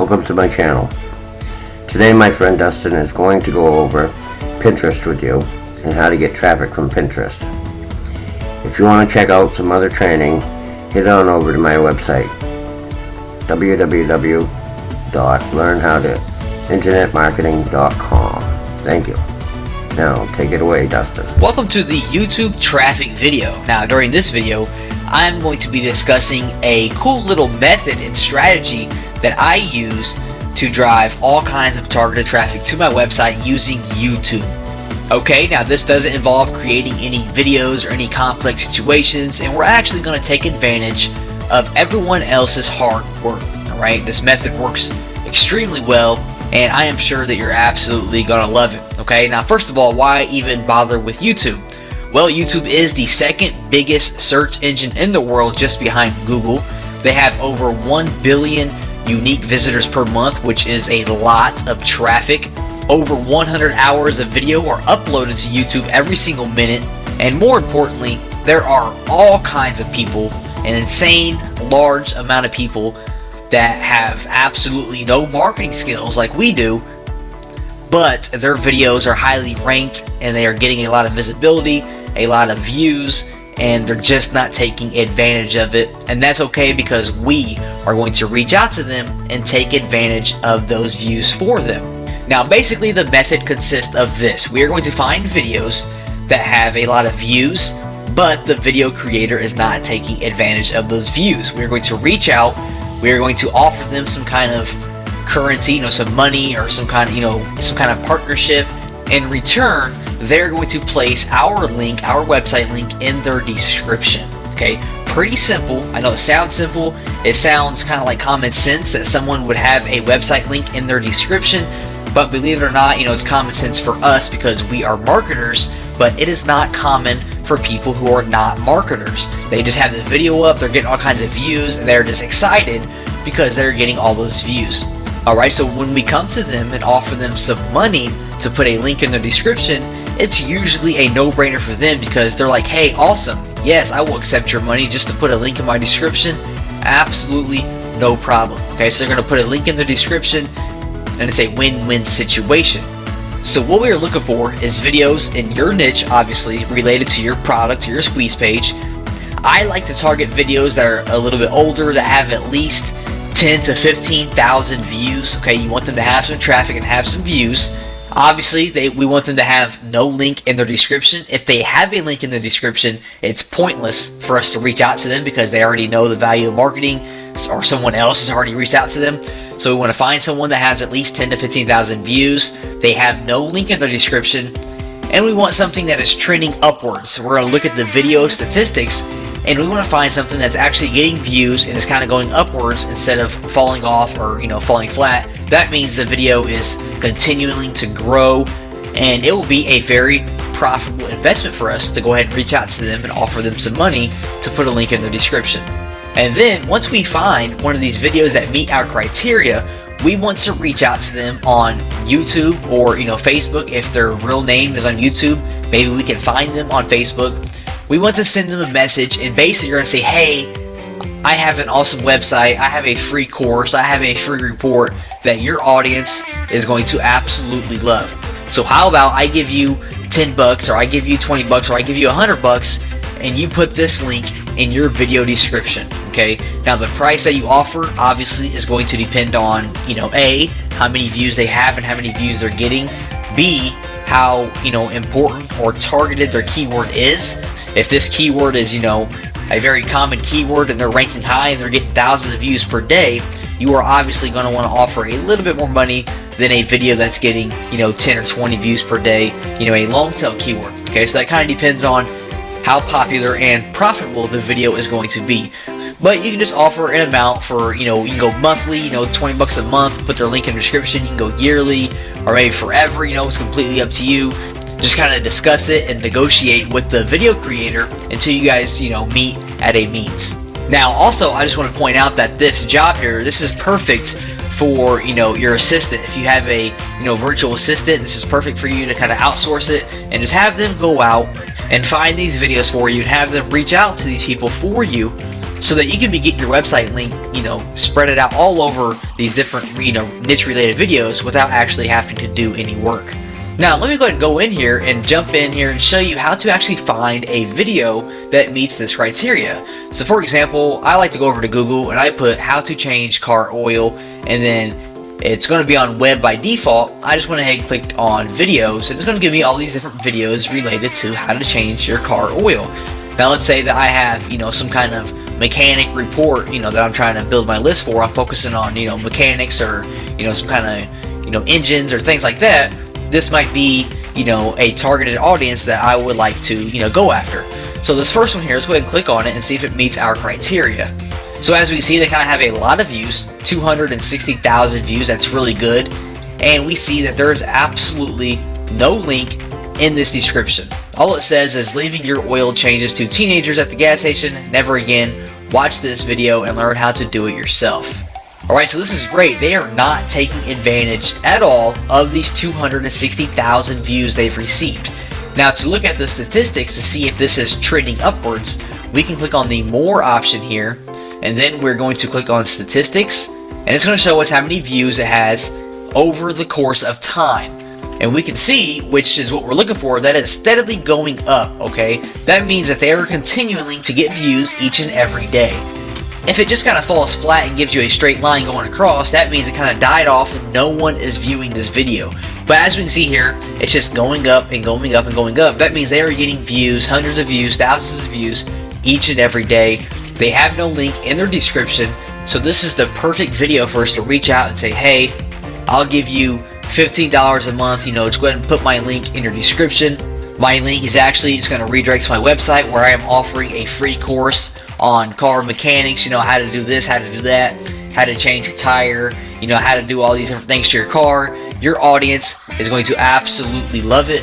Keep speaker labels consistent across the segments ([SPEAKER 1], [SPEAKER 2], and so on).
[SPEAKER 1] Welcome to my channel. Today my friend Dustin is going to go over Pinterest with you and how to get traffic from Pinterest. If you want to check out some other training, head on over to my website, www.learnhowtointernetmarketing.com. Thank you. Now, take it away, Dustin.
[SPEAKER 2] Welcome to the YouTube traffic video. Now, during this video, I'm going to be discussing a cool little method and strategy that I use to drive all kinds of targeted traffic to my website using YouTube. Okay, now this doesn't involve creating any videos or any complex situations, and we're actually going to take advantage of everyone else's hard work. Alright, this method works extremely well, and I am sure that you're absolutely going to love it. Okay, now first of all, why even bother with YouTube? Well, YouTube is the second biggest search engine in the world, just behind Google. They have over 1 billion unique visitors per month, which is a lot of traffic. Over 100 hours of video are uploaded to YouTube every single minute, and more importantly, there are all kinds of people, an insane large amount of people that have absolutely no marketing skills like we do, but their videos are highly ranked and they are getting a lot of visibility, a lot of views, and they're just not taking advantage of it. And that's okay, because we are going to reach out to them and take advantage of those views for them. Now basically the method consists of this. We are going to find videos that have a lot of views, but the video creator is not taking advantage of those views. We are going to reach out, we are going to offer them some kind of currency, some money or some kind of partnership. In return, they're going to place our link, our website link, in their description. Okay, pretty simple. I know it sounds simple. It sounds kind of like common sense that someone would have a website link in their description, but believe it or not, it's common sense for us because we are marketers, but it is not common for people who are not marketers. They just have the video up, they're getting all kinds of views, and they're just excited because they're getting all those views. Alright, so when we come to them and offer them some money to put a link in their description, it's usually a no-brainer for them, because they're like, hey, awesome, yes, I will accept your money just to put a link in my description. Absolutely no problem. Okay, so they're going to put a link in their description, and it's a win-win situation. So what we are looking for is videos in your niche, obviously related to your product, to your squeeze page. I like to target videos that are a little bit older, that have at least 10 to 15,000 views. Okay, you want them to have some traffic and have some views. Obviously, we want them to have no link in their description. If they have a link in the description, it's pointless for us to reach out to them, because they already know the value of marketing, or someone else has already reached out to them. So we want to find someone that has at least 10 to 15,000 views. They have no link in their description, and we want something that is trending upwards. So we're going to look at the video statistics, and we want to find something that's actually getting views and is kind of going upwards instead of falling off or falling flat. That means the video is continuing to grow, and it will be a very profitable investment for us to go ahead and reach out to them and offer them some money to put a link in their description. And then once we find one of these videos that meet our criteria, we want to reach out to them on YouTube or Facebook. If their real name is on YouTube, maybe we can find them on Facebook. We want to send them a message, and basically you're going to say, hey, I have an awesome website, I have a free course, I have a free report that your audience is going to absolutely love. So how about I give you $10, or I give you $20, or I give you $100, and you put this link in your video description. Okay, now the price that you offer obviously is going to depend on A, how many views they have and how many views they're getting, B, how important or targeted their keyword is. If this keyword is a very common keyword and they're ranking high and they're getting thousands of views per day, you are obviously going to want to offer a little bit more money than a video that's getting 10 or 20 views per day, a long tail keyword. Okay, so that kind of depends on how popular and profitable the video is going to be. But you can just offer an amount for, you can go monthly, $20 a month, put their link in the description. You can go yearly or maybe forever, it's completely up to you. Just kind of discuss it and negotiate with the video creator until you guys, meet at a means. Now, also, I just want to point out that this job here, this is perfect for, your assistant. If you have a, virtual assistant, this is perfect for you to kind of outsource it and just have them go out and find these videos for you and have them reach out to these people for you so that you can get your website link, spread it out all over these different, niche related videos without actually having to do any work. Now, let me go ahead and go in here and jump in here and show you how to actually find a video that meets this criteria. So for example, I like to go over to Google and I put how to change car oil, and then it's going to be on web by default. I just went ahead and clicked on videos, and it's going to give me all these different videos related to how to change your car oil. Now let's say that I have, some kind of mechanic report, that I'm trying to build my list for. I'm focusing on, mechanics or, some kind of, engines or things like that. This might be, a targeted audience that I would like to, go after. So this first one here, let's go ahead and click on it and see if it meets our criteria. So as we can see, they kind of have a lot of views, 260,000 views. That's really good. And we see that there is absolutely no link in this description. All it says is leaving your oil changes to teenagers at the gas station. Never again. Watch this video and learn how to do it yourself. Alright, so this is great. They are not taking advantage at all of these 260,000 views they've received. Now, to look at the statistics to see if this is trending upwards, we can click on the More option here, and then we're going to click on Statistics, and it's going to show us how many views it has over the course of time. And we can see, which is what we're looking for, that it's steadily going up, okay? That means that they are continuing to get views each and every day. If it just kind of falls flat and gives you a straight line going across, that means it kind of died off and no one is viewing this video. But as we can see here, it's just going up and going up and going up. That means they are getting views, hundreds of views, thousands of views each and every day. They have no link in their description, so this is the perfect video for us to reach out and say, hey, I'll give you $15 a month, just go ahead and put my link in your description. My link is it's going to redirect to my website where I am offering a free course on car mechanics, how to do this, how to do that, how to change a tire, how to do all these different things to your car. Your audience is going to absolutely love it,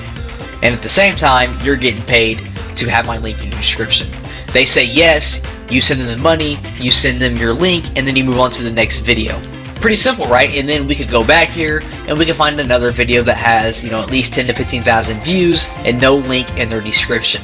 [SPEAKER 2] and at the same time, you're getting paid to have my link in your description. They say yes, you send them the money, you send them your link, and then you move on to the next video. Pretty simple, right? And then we could go back here and we can find another video that has, at least 10 to 15,000 views and no link in their description.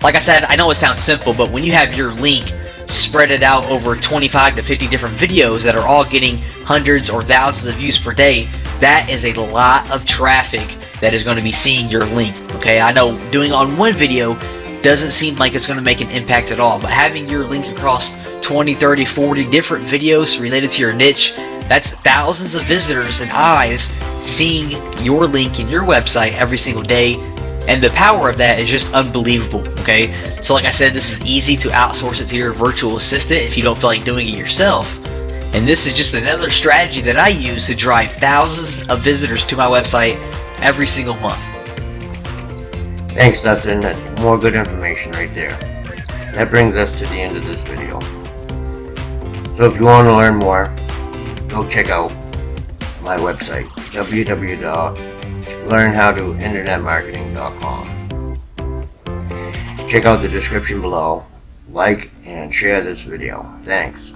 [SPEAKER 2] Like I said, I know it sounds simple, but when you have your link spread it out over 25 to 50 different videos that are all getting hundreds or thousands of views per day, that is a lot of traffic that is going to be seeing your link. Okay, I know doing on one video doesn't seem like it's going to make an impact at all, but having your link across 20, 30, 40 different videos related to your niche, that's thousands of visitors and eyes seeing your link in your website every single day. And the power of that is just unbelievable, okay? So like I said, this is easy to outsource it to your virtual assistant if you don't feel like doing it yourself. And this is just another strategy that I use to drive thousands of visitors to my website every single month.
[SPEAKER 1] Thanks, Dustin. That's more good information right there. That brings us to the end of this video. So if you want to learn more, go check out my website, www.learnhowtointernetmarketing.com. Check out the description below, like and share this video. Thanks.